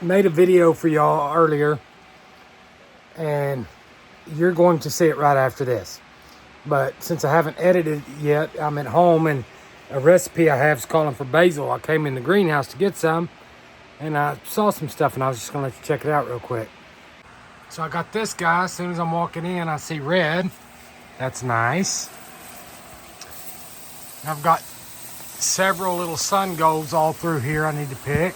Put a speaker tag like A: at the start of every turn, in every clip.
A: Made a video for y'all earlier, and you're going to see it right after this. But since I haven't edited it yet, I'm at home, and a recipe I have is calling for basil. I came in the greenhouse to get some, and I saw some stuff, and I was just gonna let you check it out real quick. So I got this guy. As soon as I'm walking in, I see red. That's nice. I've got several little sun golds all through here I need to pick.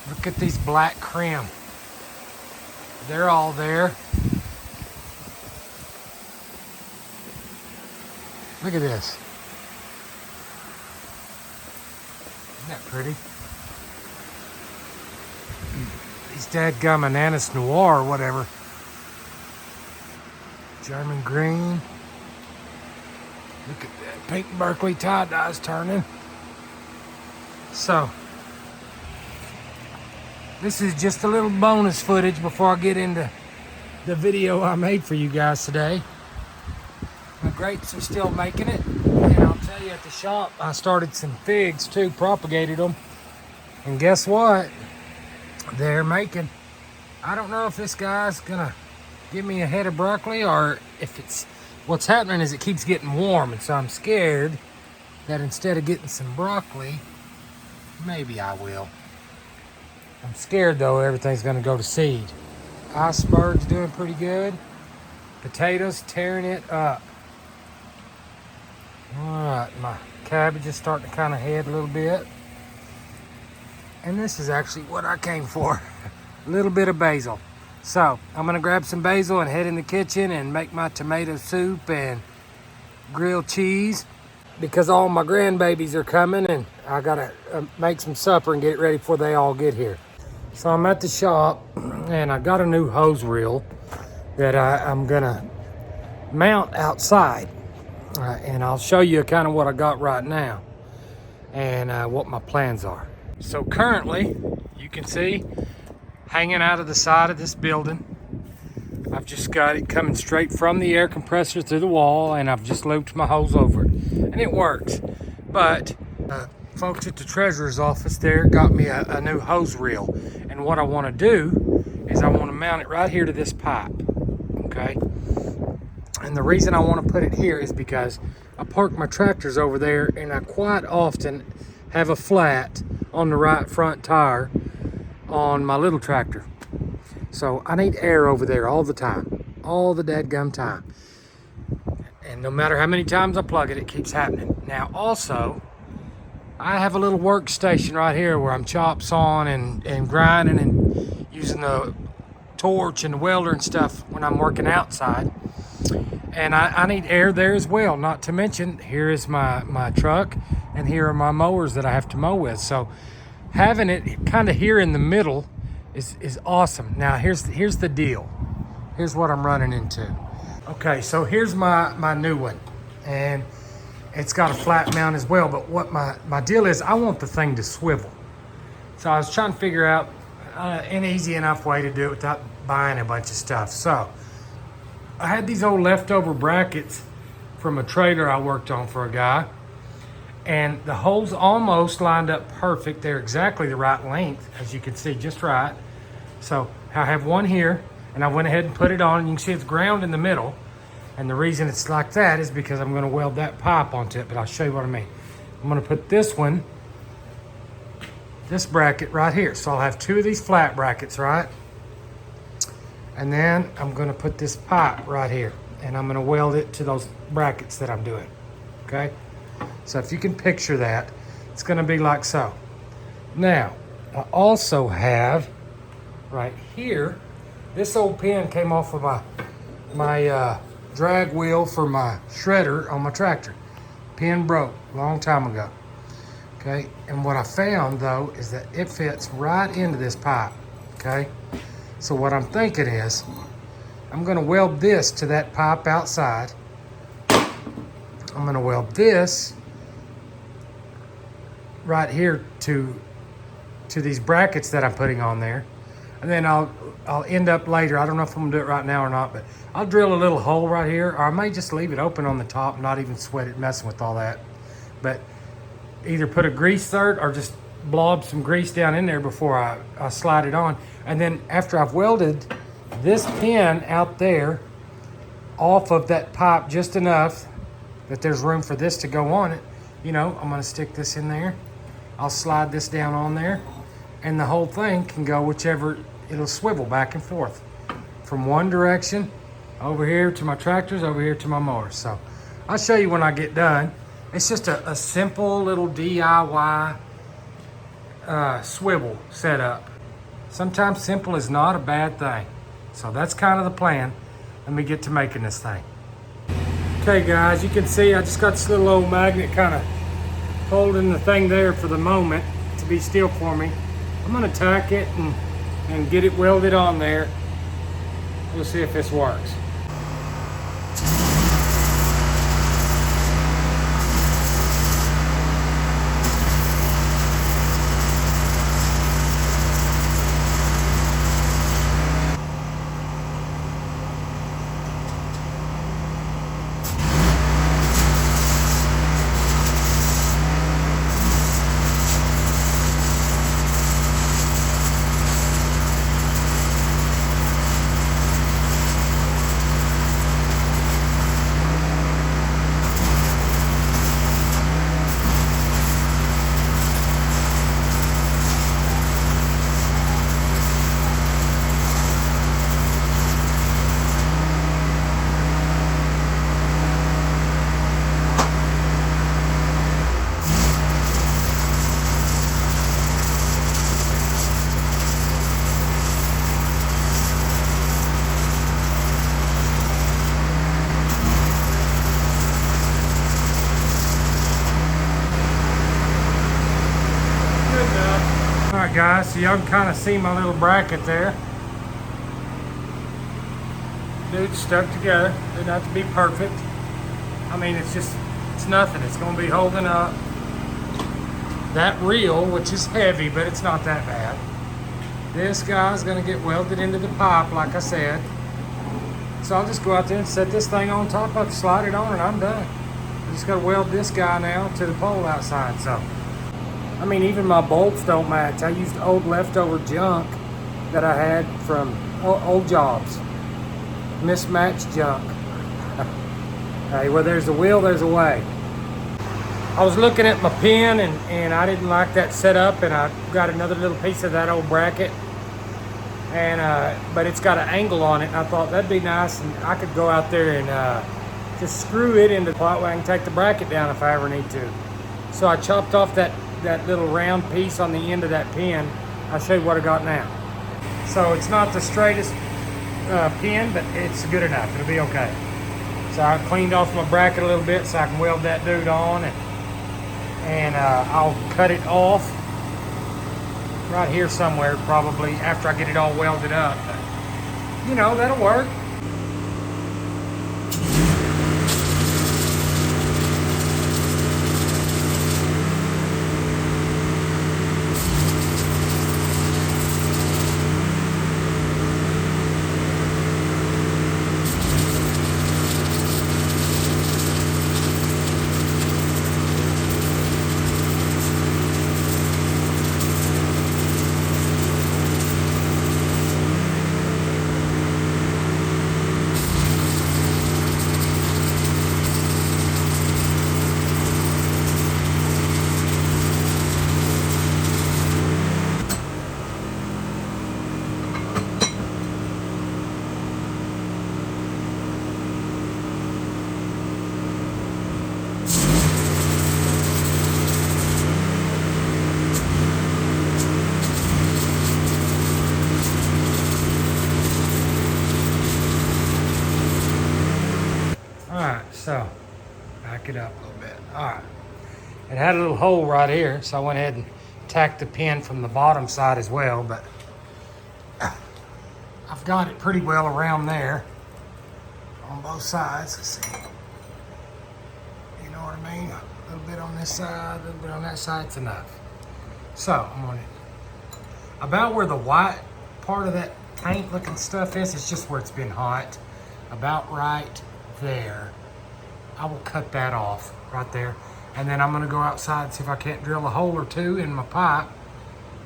A: Look at these black crim. They're all there. Look at this. Isn't that pretty? These dadgum Ananas Noir or whatever. German green. Look at that pink Berkeley tie-dye's turning. So, this is just a little bonus footage before I get into the video I made for you guys today. My grapes are still making it. And I'll tell you, at the shop, I started some figs too, propagated them. And guess what? They're making. I don't know if this guy's gonna give me a head of broccoli or if it's, what's happening is it keeps getting warm. And so I'm scared that instead of getting some broccoli, maybe I will. I'm scared though everything's gonna go to seed. Iceberg's doing pretty good. Potatoes tearing it up. Alright, my cabbage is starting to kind of head a little bit. And this is actually what I came for. A little bit of basil. So, I'm gonna grab some basil and head in the kitchen and make my tomato soup and grilled cheese. Because all my grandbabies are coming and I gotta make some supper and get it ready before they all get here. So I'm at the shop and I got a new hose reel that I'm gonna mount outside. And I'll show you kind of what I got right now and what my plans are. So currently, you can see, hanging out of the side of this building, I've just got it coming straight from the air compressor through the wall, and I've just looped my hose over it. And it works. But folks at the treasurer's office there got me a new hose reel. And what I want to do is I want to mount it right here to this pipe. Okay? And the reason I want to put it here is because I park my tractors over there, and I quite often have a flat on the right front tire on my little tractor. So I need air over there all the time, all the dadgum time. And no matter how many times I plug it, it keeps happening. Now also, I have a little workstation right here where I'm chop sawing and grinding and using the torch and the welder and stuff when I'm working outside. And I need air there as well. Not to mention, here is my truck, and here are my mowers that I have to mow with. So having it kind of here in the middle is awesome. Now here's the deal. Here's what I'm running into. Okay, so here's my new one, and it's got a flat mount as well. But what my deal is, I want the thing to swivel. So I was trying to figure out an easy enough way to do it without buying a bunch of stuff. So I had these old leftover brackets from a trailer I worked on for a guy, and the holes almost lined up perfect. They're exactly the right length, as you can see, just right. So I have one here, and I went ahead and put it on, and you can see it's ground in the middle. And the reason it's like that is because I'm gonna weld that pipe onto it, but I'll show you what I mean. I'm gonna put this bracket right here. So I'll have two of these flat brackets, right? And then I'm gonna put this pipe right here, and I'm gonna weld it to those brackets that I'm doing, okay? So if you can picture that, it's gonna be like so. Now, I also have right here, this old pin came off of my drag wheel for my shredder on my tractor. Pin broke a long time ago, okay? And what I found though is that it fits right into this pipe, okay? So what I'm thinking is, I'm gonna weld this to that pipe outside. I'm gonna weld this right here to these brackets that I'm putting on there. And then I'll end up later, I don't know if I'm gonna do it right now or not, but I'll drill a little hole right here, or I may just leave it open on the top and not even sweat it messing with all that. But either put a grease zert or just blob some grease down in there before I slide it on. And then after I've welded this pin out there off of that pipe just enough that there's room for this to go on it, you know, I'm gonna stick this in there. I'll slide this down on there, and the whole thing can go whichever, it'll swivel back and forth from one direction over here to my tractors, over here to my mowers. So I'll show you when I get done. It's just a simple little DIY swivel setup. Sometimes simple is not a bad thing. So that's kind of the plan. Let me get to making this thing. Okay guys, you can see I just got this little old magnet kind of holding the thing there for the moment to be still for me. I'm gonna tack it and get it welded on there. We'll see if this works. Alright guys, so y'all can kind of see my little bracket there. Dude's stuck together. Doesn't have to be perfect. I mean, it's nothing. It's going to be holding up that reel, which is heavy, but it's not that bad. This guy's going to get welded into the pipe, like I said. So I'll just go out there and set this thing on top of it, slide it on, and I'm done. I just got to weld this guy now to the pole outside. So, I mean, even my bolts don't match. I used old leftover junk that I had from old jobs. Mismatched junk. Hey, well, there's a will, there's a way. I was looking at my pin and I didn't like that setup, and I got another little piece of that old bracket. And but it's got an angle on it, and I thought that'd be nice, and I could go out there and just screw it into the plot where I can take the bracket down if I ever need to. So I chopped off that little round piece on the end of that pin. I'll show you what I got now. So it's not the straightest pin, but it's good enough. It'll be okay. So I cleaned off my bracket a little bit so I can weld that dude on, and I'll cut it off right here somewhere, probably after I get it all welded up. But, you know, that'll work. So, back it up a little bit. All right. It had a little hole right here, so I went ahead and tacked the pin from the bottom side as well, but I've got it pretty well around there on both sides. Let's see. You know what I mean? A little bit on this side, a little bit on that side, it's enough. So, I'm gonna, about where the white part of that paint looking stuff is, it's just where it's been hot. About right there. I will cut that off right there, and then I'm going to go outside and see if I can't drill a hole or two in my pipe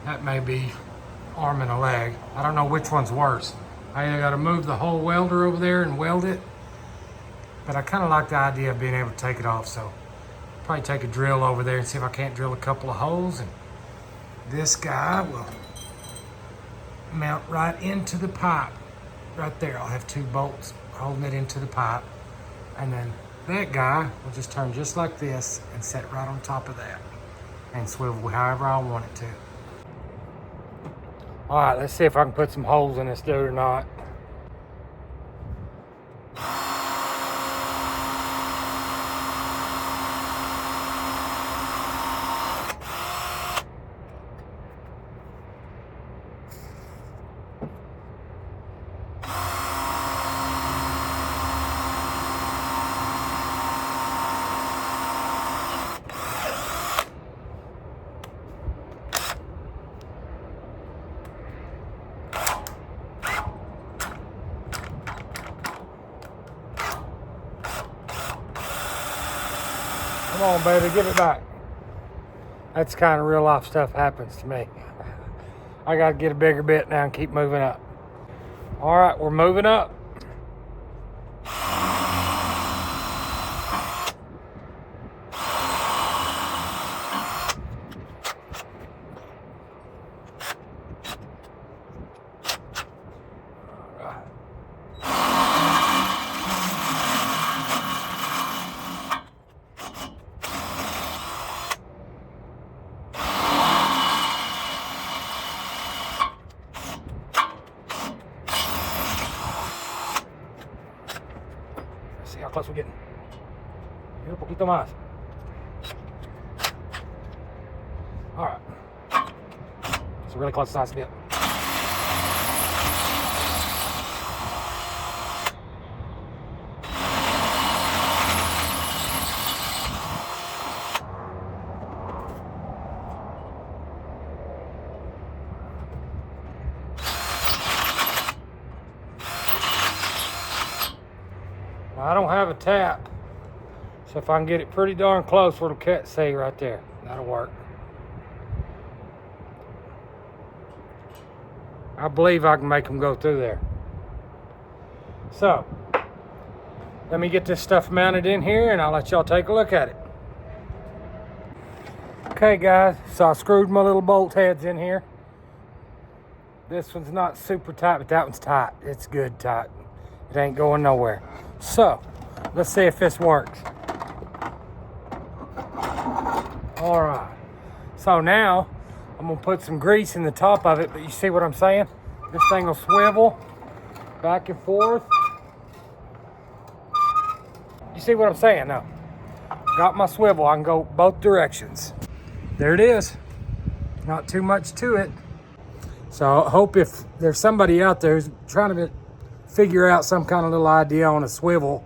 A: That may be arm and a leg. I don't know which one's worse. I either got to move the whole welder over there and weld it, but I kind of like the idea of being able to take it off, so probably take a drill over there and see if I can't drill a couple of holes, and this guy will mount right into the pipe. Right there, I'll have 2 bolts holding it into the pipe, and then that guy will just turn just like this and set right on top of that and swivel however I want it to. All right, let's see if I can put some holes in this dude or not. Come on, baby, give it back. That's kind of real life stuff happens to me. I got to get a bigger bit now and keep moving up. All right, we're moving up. See how close we're getting. Un poquito más. All right. So really close to the last bit. I don't have a tap, so if I can get it pretty darn close, what'll cat say right there, that'll work. I believe I can make them go through there. So, let me get this stuff mounted in here and I'll let y'all take a look at it. Okay guys, so I screwed my little bolt heads in here. This one's not super tight, but that one's tight. It's good tight. It ain't going nowhere. So, let's see if this works. All right. So now, I'm gonna put some grease in the top of it, but you see what I'm saying? This thing will swivel back and forth. You see what I'm saying now? Got my swivel, I can go both directions. There it is. Not too much to it. So I hope if there's somebody out there who's trying to figure out some kind of little idea on a swivel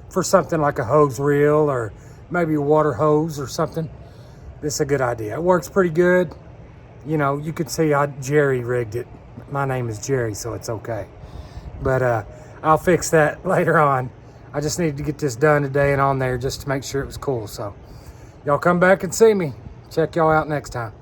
A: for something like a hose reel or maybe a water hose or something, this is a good idea. It works pretty good. You know, you can see I jerry rigged it. My name is Jerry, so it's okay. But I'll fix that later on. I just needed to get this done today and on there just to make sure it was cool. So y'all come back and see me. Check y'all out next time.